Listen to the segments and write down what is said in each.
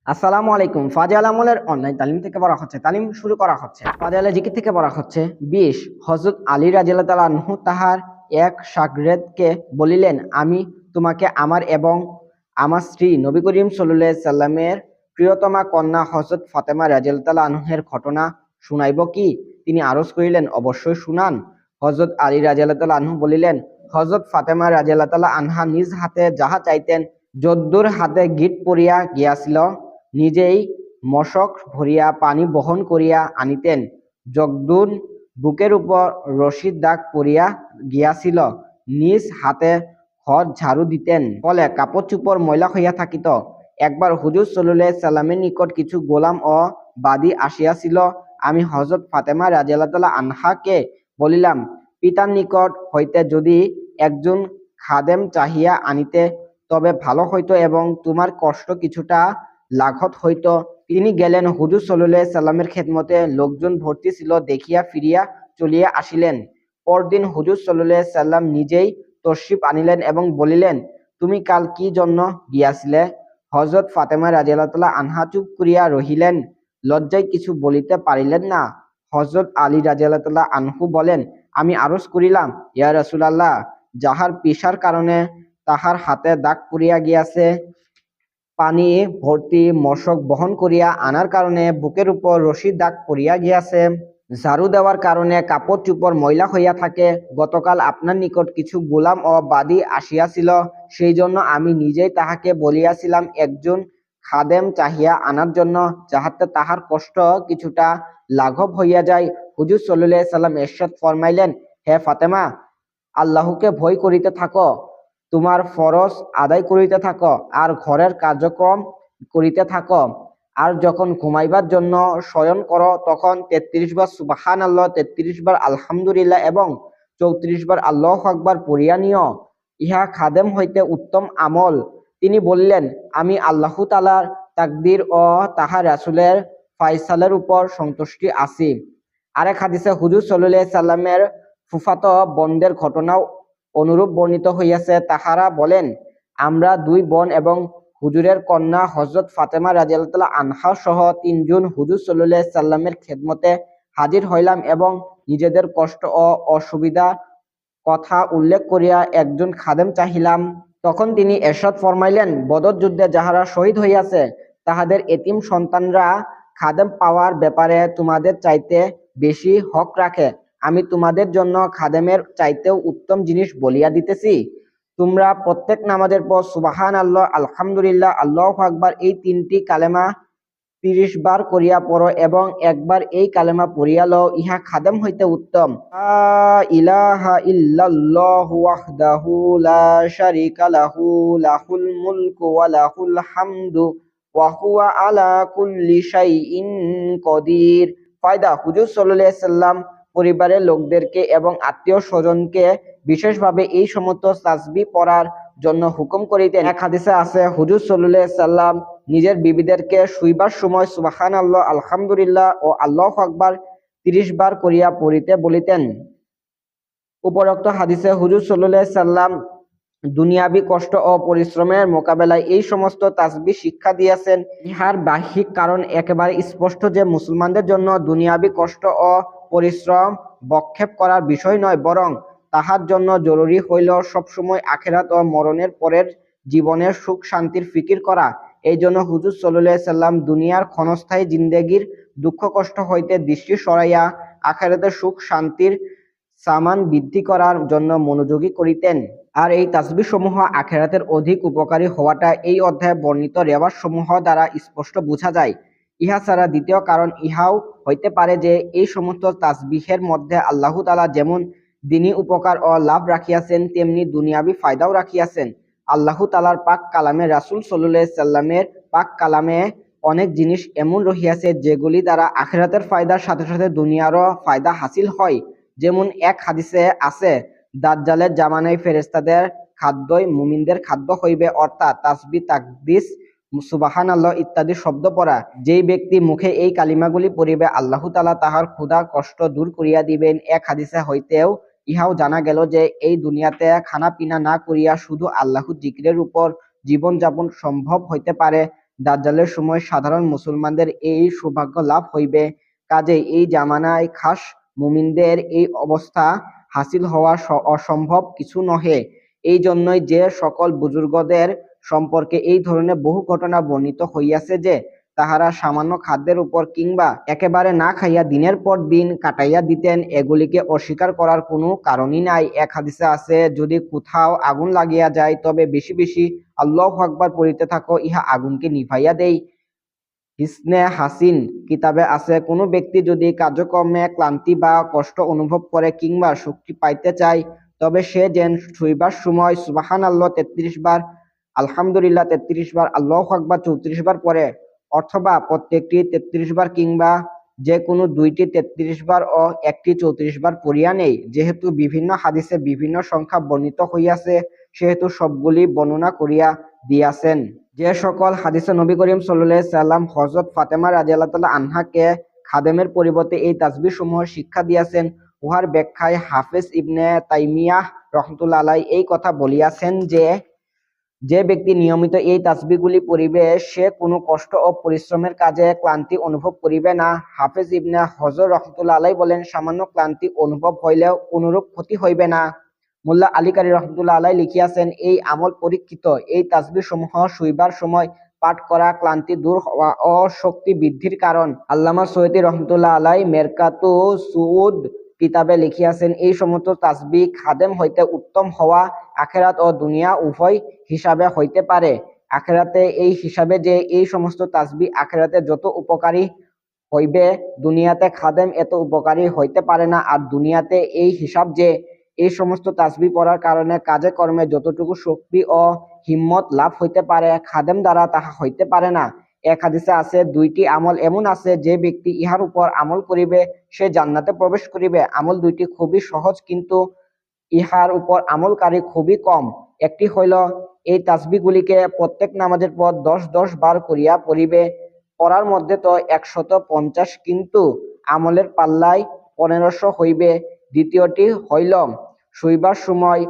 আসসালামু আলাইকুম। ফাজিল আমলের অনলাইন তালিম থেকে বলা হচ্ছে, তালিম শুরু করা হচ্ছে। ফাজিল জিকির থেকে বলা হচ্ছে 20। হযরত আলী রাদিয়াল্লাহু তাআলা আনহু তাহার এক শাগরেদকে বলিলেন, আমি তোমাকে আমার এবং আমার স্ত্রী নবী করিম সাল্লাল্লাহু আলাইহি সাল্লামের প্রিয়তমা কন্যা হযরত ফাতেমা রাদিয়াল্লাহু তাআলা আনহার ঘটনা শুনাইব কি? তিনি আরজ করিলেন, অবশ্যই শুনান। হযরত আলী রাদিয়াল্লাহু তাআলা আনহু বলিলেন, হযরত ফাতেমা রাদিয়াল্লাহু তাআলা আনহা নিজ হাতে যাহা চাইতেন, যদ্দুর হাতে গিট পড়িয়া গিয়াছিল, নিজেই মশক ভরিয়া পানি বহন করিয়া আনিতেন। যদ্দূর বুকের উপর রশির দাগ পড়িয়া গিয়াছিল, নিজ হাতে ঘর ঝাড়ু দিতেন, ফলে কাপড় চোপড় ময়লা হইয়া থাকিত। একবার হুজুর সাল্লাল্লাহু আলাইহি সাল্লামের নিকট কিছু গোলাম ও বাদী আসিয়াছিল। আমি হযরত ফাতেমা রাদিয়াল্লাহু তাআলা আনহাকে বলিলাম, পিতার নিকট হইতে যদি একজন খাদেম চাহিয়া আনিতে তবে ভালো হইত এবং তোমার কষ্ট কিছুটা লাঘব হইত। তিনি গেলেন। হুজুর সাল্লাল্লাহু আলাইহি সাল্লামের খেদমতে লোকজন ভর্তি ছিল দেখিয়া ফিরিয়া চলিয়া আসিলেন। পরদিন হুজুর সাল্লাল্লাহু আলাইহি সাল্লাম নিজেই তশরিফ আনিলেন এবং বলিলেন, তুমি কাল কি জন্য গিয়াছিলে? হযরত ফাতেমা রাদিয়াল্লাহু তাআলা আনহা চুপ করিয়া রহিলেন, লজ্জায় কিছু বলিতে পারিলেন না। হযরত আলী রাদিয়াল্লাহু তাআলা আনহু বলেন, আমি আরজ করিলাম, ইয়া রাসূলুল্লাহ, যাহার পেশার কারণে তাহার হাতে দাগ পড়িয়া গিয়াছে, পানি ভর্তি মশক বহন করিয়া আনার কারণে বুকের উপর রশির দাগ পড়িয়া গিয়াছে, ঝাড়ু দেওয়ার কারণে কাপড় চোপড় ময়লা হইয়া থাকে, গতকাল আপনার নিকট কিছু গোলাম ও বাদী আসিয়াছিল, সেই জন্য আমি নিজেই তাহাকে বলিয়াছিলাম একজন খাদেম চাহিয়া আনার জন্য, যাহাতে তাহার কষ্ট কিছুটা লাঘব হইয়া যায়। হুজুর সাল্লাল্লাহু আলাইহি সাল্লাম ইরশাদ ফরমাইলেন, হে ফাতেমা, আল্লাহকে ভয় করিতে থাকো, তোমার ফরজ আদায় করিতে থাকো, আর ঘরের কার্যক্রম করিতে থাকো। আর যখন ঘুমাইবার জন্য শয়ন করো তখন 33 বার সুবহানাল্লাহ, 33 বার আলহামদুলিল্লাহ এবং 34 বার আল্লাহু আকবার পড়িয়া নিও। ইহা খাদেম হইতে উত্তম আমল। তিনি বললেন, আমি আল্লাহ তাআলার তাকদীর ও তাহার রাসূলের ফায়সালার উপর সন্তুষ্টি আছি। আরেক হাদিসে হুজুর সাল্লাল্লাহু আলাইহি সাল্লামের ফুফাতো বোনদের ঘটনাও অনুরূপ বর্ণিত হইয়াছে। তাহারা বলেন, আমরা দুই বোন এবং হুজুরের কন্যা হযরত ফাতেমা রাদিয়াল্লাহু তাআলা আনহা সহ তিনজন হুজুর সাল্লাল্লাহু আলাইহি সাল্লামের খেদমতে হাজির হইলাম এবং নিজেদের কষ্ট ও অসুবিধা কথা উল্লেখ করিয়া একজন খাদেম চাহিলাম। তখন তিনি ইরশাদ ফরমাইলেন, বদর যুদ্ধে যাহারা শহীদ হইয়াছে তাহাদের এতিম সন্তানরা খাদেম পাওয়ার ব্যাপারে তোমাদের চাইতে বেশি হক রাখে। আমি তোমাদের জন্য খাদেমের চাইতেও উত্তম জিনিস বলিয়া দিতেছি। তোমরা প্রত্যেক নামাজের পর সুবহানাল্লাহ, আলহামদুলিল্লাহ, আল্লাহু আকবার এই তিনটি কালেমা 30 বার করিয়া পড়ো এবং একবার এই কালেমা পড়িয়া লও, ইহা খাদেম হইতে উত্তম। লা ইলাহা ইল্লাল্লাহু ওয়াহদাহু লা শারীকা লাহু, লাহুল মুলকু ওয়া লাহুল হামদু ওয়া হুয়া আলা কুল্লি শাইইন কদির। ফায়দা: হুজুর সাল্লাল্লাহু আলাইহি সাল্লাম পরিবারের লোকদেরকে এবং আত্মীয় স্বজনকে বিশেষভাবে এই সমস্ত তাসবিহ পড়ার জন্য হুকুম করিতেন। এক হাদিসে আছে, হুজুর সাল্লাল্লাহু আলাইহি সাল্লাম নিজের বিবিদেরকে শুইবার সময় সুবহানাল্লাহ, আলহামদুলিল্লাহ ও আল্লাহু আকবার 30 বার করিয়া পড়িতে বলিতেন। উপরোক্ত হাদিসে হুজুর সাল্লাল্লাহু আলাইহি সাল্লাম দুনিয়াবি কষ্ট ও পরিশ্রমের মোকাবেলায় এই সমস্ত তাসবিহ শিক্ষা দিয়েছেন। ইহার বাহ্যিক কারণ একেবারে স্পষ্ট যে মুসলমানদের জন্য দুনিয়াবি কষ্ট ও পরিশ্রম বক্ষেপ করার বিষয় নয়, বরং তাহার জন্য জরুরি হইল সবসময় আখিরাত ও মরণের পরের জীবনের সুখ শান্তির ফিকির করা। এই জন্য হুজুর সাল্লাল্লাহু আলাইহি সাল্লাম দুনিয়ার ক্ষণস্থায়ী জিন্দেগির দুঃখ কষ্ট হইতে দৃষ্টি সরাইয়া আখিরাতের সুখ শান্তির সামান বৃদ্ধি করার জন্য মনোযোগী করিতেন। আর এই তাসবিহ সমূহ আখিরাতের অধিক উপকারী হওয়াটা এই অধ্যায়ে বর্ণিত রেওয়াজ সমূহ দ্বারা স্পষ্ট বোঝা যায়। ইহা ছাড়া দ্বিতীয় কারণ ইহাও হইতে পারে যে এই সমস্ত তাসবিহের মধ্যে আল্লাহ তাআলা যেমন দ্বীনী উপকার ও লাভ রাখিয়াছেন, তেমনি দুনিয়াবি ফায়দাও রাখিয়াছেন। আল্লাহ তাআলার পাক কালামে রাসূল সাল্লাল্লাহু আলাইহি সাল্লামের পাক কালামে অনেক জিনিস এমন রহিয়াছে যেগুলি দ্বারা আখিরাতের ফায়দার সাথে সাথে দুনিয়ারও ফায়দা হাসিল হয়। যেমন এক হাদিসে আছে, দাজ্জালের জামানায় ফেরেশতাদের খাদ্যই মুমিনদের খাদ্য হইবে, অর্থাৎ তাসবিহ, তাকদীস, সুবহানাল্লাহ ইত্যাদি শব্দ পড়া। যেই ব্যক্তি মুখে এই কালিমাগুলি পড়িবে, আল্লাহ তাআলা তাহার ক্ষুধা কষ্ট দূর করিয়া দিবেন। এক হাদিসে হইতেও ইহাও জানা গেল যে এই দুনিয়াতে খানা পিনা না করিয়া শুধু আল্লাহর জিকিরের উপর জীবন যাপন সম্ভব হইতে পারে। দাজ্জালের সময় সাধারণ মুসলমানদের এই সৌভাগ্য লাভ হইবে। কাজেই এই জামানায় খাস মুমিনদের এই অবস্থা হাসিল হওয়া অসম্ভব কিছু নহে। এই জন্যই যে সকল বুজুর্গদের সম্পর্কে এই ধরনের বহু ঘটনা বর্ণিত হইয়াছে যে তাহারা সামান্য খাদ্যের উপর কিংবা একেবারে না খাইয়া দিনের পর দিন কাটাইয়া দিতেন, এগুলিকে অস্বীকার করার কোনো কারণই নাই। এক হাদিসে আছে, যদি কোথাও আগুন লাগিয়া যায় তবে বেশি বেশি আল্লাহু আকবার পড়িতে থাকো, ইহা আগুনকে নিভাইয়া দেই। হিসনে হাসিন কিতাবে আছে, কোনো ব্যক্তি যদি কার্যক্রমে ক্লান্তি বা কষ্ট অনুভব করে কিংবা শক্তি পাইতে চায় তবে সে যেন শুইবার সময় সুবহানাল্লাহ ৩৩ বার, আলহামদুলিল্লাহ ৩৩ বার, আল্লাহু আকবার ৩৪ বার পড়ে, অথবা প্রত্যেকটি ৩৩ বার কিংবা যে কোনো দুইটি ৩৩ বার ও একটি ৩৪ বার পড়িয়া নেই। যেহেতু বিভিন্ন হাদিসে বিভিন্ন সংখ্যা বর্ণিত হইয়াছে সেহেতু সবগুলি বর্ণনা করিয়া দিয়াছেন। যে সকল হাদিসে নবী করিম সাল্লাল্লাহু আলাইহি সাল্লাম হযরত ফাতেমা রাদিয়াল্লাহু তাআলা আনহাকে খাদেমের পরিবর্তে এই তাসবিহ সমূহ শিক্ষা দিয়াছেন, উহার ব্যাখ্যায় হাফেজ ইবনে তাইমিয়াহ রাহমাতুল্লাহ আলাইহি এই কথা বলিয়াছেন যে যে ব্যক্তি নিয়মিত এই তাসবিহগুলি পড়িবে সে কোনো কষ্ট ও পরিশ্রমের কাজে ক্লান্তি অনুভব করিবে না। হাফেজ ইবনে হজর রাহমাতুল্লাহ আলাইহি বলেন, সামান্য ক্লান্তি অনুভব হইলেও কোনরূপ ক্ষতি হইবে না। মোল্লা আলী কারি রাহমাতুল্লাহ আলাইহি লিখিয়াছেন, এই আমল পরীক্ষিত। এই তাসবিহ সমূহ শুইবার সময় পাঠ করা ক্লান্তি দূর হওয়া ও শক্তি বৃদ্ধির কারণ। আল্লামা সৈয়দী রহমতুল্লাহ আলাইহি মেরকাতু সুউদ কিতাবে লিখিয়াছেন, এই সমস্ত তাসবিহ খাদেম হইতে উত্তম হওয়া আখিরাত ও দুনিয়া উভয় হিসাবে হইতে পারে। আখিরাতে এই হিসাবে যে এই সমস্ত তাসবিহ আখিরাতে যত উপকারী হইবে দুনিয়াতে খাদেম এত উপকারী হইতে পারে না, আর দুনিয়াতে এই হিসাব যে এই সমস্ত তাসবিহ পড়ার কারণে কাজে কর্মে যতটুকু শক্তি ও হিম্মত লাভ হইতে পারে খাদেম দ্বারা তাহা হইতে পারে না। এক হাদিসে আছে, দুইটি আমল এমন আছে যে ব্যক্তি ইহার উপর আমল করিবে সে জান্নাতে প্রবেশ করিবে। আমল দুইটি খুবই সহজ কিন্তু ইহার উপর আমলকারী খুবই কম। একটি হইল এই তাসবিহগুলিকে প্রত্যেক নামাজের পর ১০ বার করিয়া পড়িবে। পড়ার মধ্যে তো ১৫০ কিন্তু আমলের পাল্লায় ১৫০০ হইবে। দ্বিতীয়টি হইল শুইবার সময়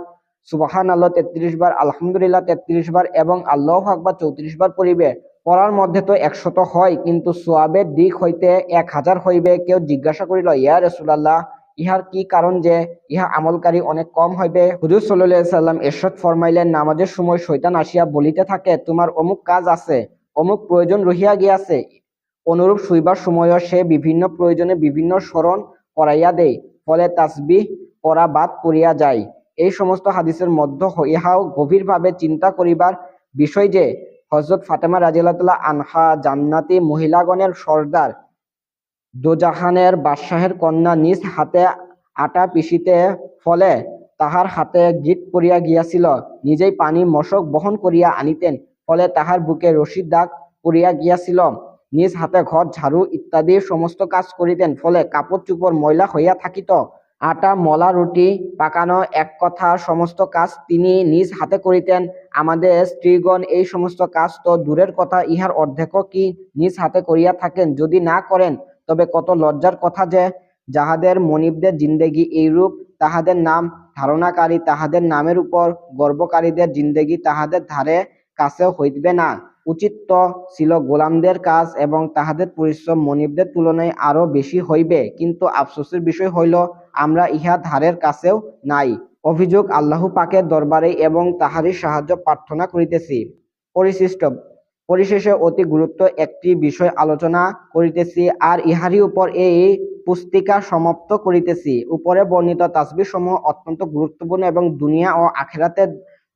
সুবহানাল্লাহ ৩৩ বার, আলহামদুলিল্লাহ ৩৩ বার এবং আল্লাহু আকবার ৩৪ বার পড়িবে। পড়ার মধ্যে তো ১০০ হয় কিন্তু সওয়াবের দিক হইতে ১০০০ হইবে। কেউ জিজ্ঞাসা করিল, ইয়া রাসূলুল্লাহ, ইহার কি কারণ যে ইহা আমলকারী অনেক কম হইবে? হুজুর সাল্লাল্লাহু আলাইহি সাল্লাম ইরশাদ ফরমাইলেন, নামাজের সময় শয়তান আসিয়া বলিতে থাকে, তোমার অমুক কাজ আছে, অমুক প্রয়োজন রহিয়া গিয়াছে। অনুরূপ শুইবার সময়ও সে বিভিন্ন প্রয়োজনে বিভিন্ন স্মরণ করাইয়া দেয়, ফলে তাসবিহ পড়া বাদ পড়িয়া যায়। এই সমস্ত হাদিসের মধ্য ইহাও গভীরভাবে চিন্তা করিবার বিষয় যে হযরত ফাতেমা রাদিয়াল্লাহু আনহা জান্নাতি মহিলাগণের সর্দার, দোজাহানের বাদশাহের কন্যা, নিজ হাতে আটা পিষিতে ফলে তাহার হাতে গিট পড়িয়া গিয়াছিল, নিজেই পানি মশক বহন করিয়া আনিতেন, ফলে তাহার বুকে রশির দাগ পড়িয়া গিয়াছিল, নিজ হাতে ঘর ঝাড়ু ইত্যাদি সমস্ত কাজ করিতেন, ফলে কাপড় চোপড় ময়লা হইয়া থাকিত। আটা মলা, রুটি পাকানো, এক কথা সমস্ত কাজ তিনি নিজ হাতে করিতেন। আমাদের স্ত্রীগণ এই সমস্ত কাজ তো দূরের কথা, ইহার অর্ধেকও কি নিজ হাতে করিয়া থাকেন? যদি না করেন তবে কত লজ্জার কথা যে যাহাদের মনিবদের জিন্দেগি এইরূপ, তাহাদের নাম ধারণাকারী, তাহাদের নামের উপর গর্বকারীদের জিন্দেগি তাহাদের ধারে কাছেও হইবে না। উচিত তো ছিল গোলামদের কাজ এবং তাহাদের পরিশ্রম মনিবদের তুলনায় আরো বেশি হইবে, কিন্তু আফসোসের বিষয় হইল আমরা ইহা ধারের কাছেও নাই। অভিযোগ আল্লাহ পাকের দরবারে এবং তাহারই সাহায্য প্রার্থনা করিতেছি। পরিশেষে অতি গুরুত্ব একটি বিষয় আলোচনা করিতেছি আর ইহারই উপর এই পুস্তিকা সমাপ্ত করিতেছি। উপরে বর্ণিত তাসবিহ সমূহ অত্যন্ত গুরুত্বপূর্ণ এবং দুনিয়া ও আখিরাতে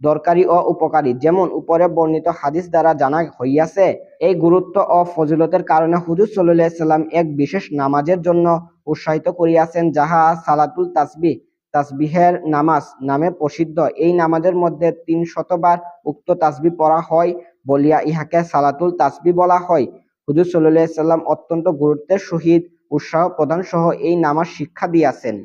দরকারি ও উপকারী। যেমন উপরে বর্ণিত হাদিস দ্বারা জানা হইয়াছে, এই গুরুত্ব ও ফজিলতের কারণে হুজুর সাল্লাল্লাহু আলাইহি সাল্লাম এক বিশেষ নামাজের জন্য উৎসাহিত করিয়াছেন, যাহা সালাতুল তাসবিহ, তাসবিহের নামাজ নামে প্রসিদ্ধ। এই নামাজের মধ্যে ৩০০ বার উক্ত তাসবিহ পড়া হয় বলিয়া ইহাকে সালাতুল তাসবিহ বলা হয়। হুজুর সাল্লাল্লাহু আলাইহি সাল্লাম অত্যন্ত গুরুত্বের সহিত উৎসাহ প্রদান সহ এই নামাজ শিক্ষা দিয়াছেন।